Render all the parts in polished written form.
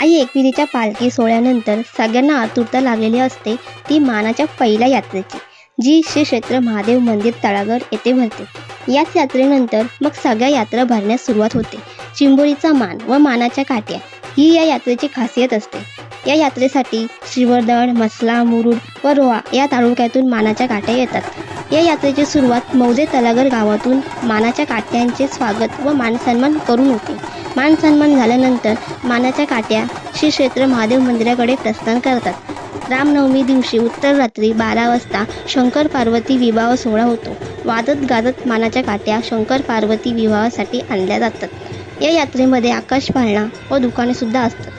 आई एकविरीच्या पालखी सोहळ्यानंतर सगळ्यांना आतुरता लागलेली असते ती मानाच्या पहिल्या यात्रेची, जी श्री क्षेत्र महादेव मंदिर तळागर येथे भरते। याच यात्रेनंतर मग सगळ्या यात्रा भरण्यास सुरुवात होते। चिंबोरीचा मान व मानाच्या काट्या ही या यात्रेची खासियत असते। या यात्रेसाठी श्रीवर्धन, मसला, मुरुड व रोहा या तालुक्यातून मानाच्या काट्या येतात। या यात्रेची सुरुवात मौजे तळागर गावातून मानाच्या काट्यांचे स्वागत व मानसन्मान करून होते। मानसन्मान झाल्यानंतर मानाच्या काट्या श्री क्षेत्र महादेव मंदिराकडे प्रस्थान करतात। रामनवमी दिवशी उत्तर रात्री 12 वाजता शंकर पार्वती विवाह सोहळा होतो। वाजत गाजत मानाच्या काट्या शंकर पार्वती विवाहासाठी आणल्या जातात। या यात्रेमध्ये आकाश पाळणा व दुकाने सुद्धा असतात।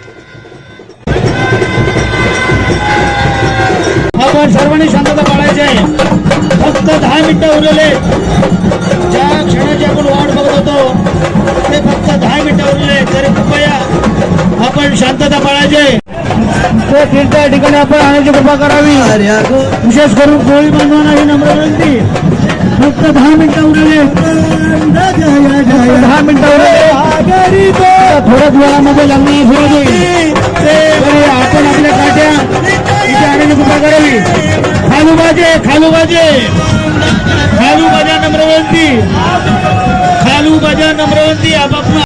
आपण सर्वांनी शांतता पाळायची आहे। फक्त 10 मिनिटं उरलेले, ज्या क्षणाची आपण वाट बघत होतो ते फक्त 10 मिनिटं उरलेले, तरी कृपया आपण शांतता पाळायची आहे। ते फिरत्या ठिकाणी आपण आणण्याची कृपा करावी। विशेष करून कोळी बांधवांना ही नम्र विनंती, फक्त 10 मिनिटं उरलेले, 10 मिनिटं उरलेले, थोड्याच वेळामध्ये लग्न सुरू होईल। आपण आपल्या काट्या इथे आणण्याची कृपा करावी। खालू बाजे, खालू बाजे, खालू बाजा नम्रवंती, खालू बाजा नम्रवंती। आपापला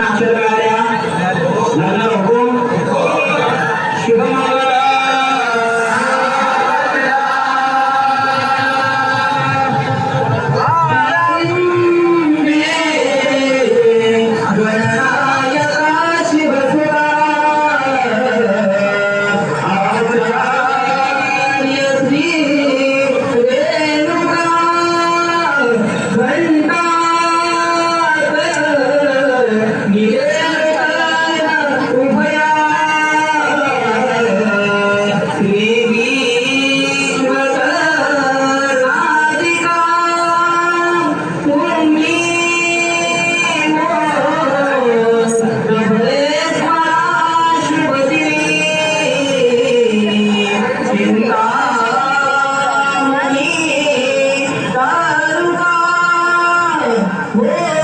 Oh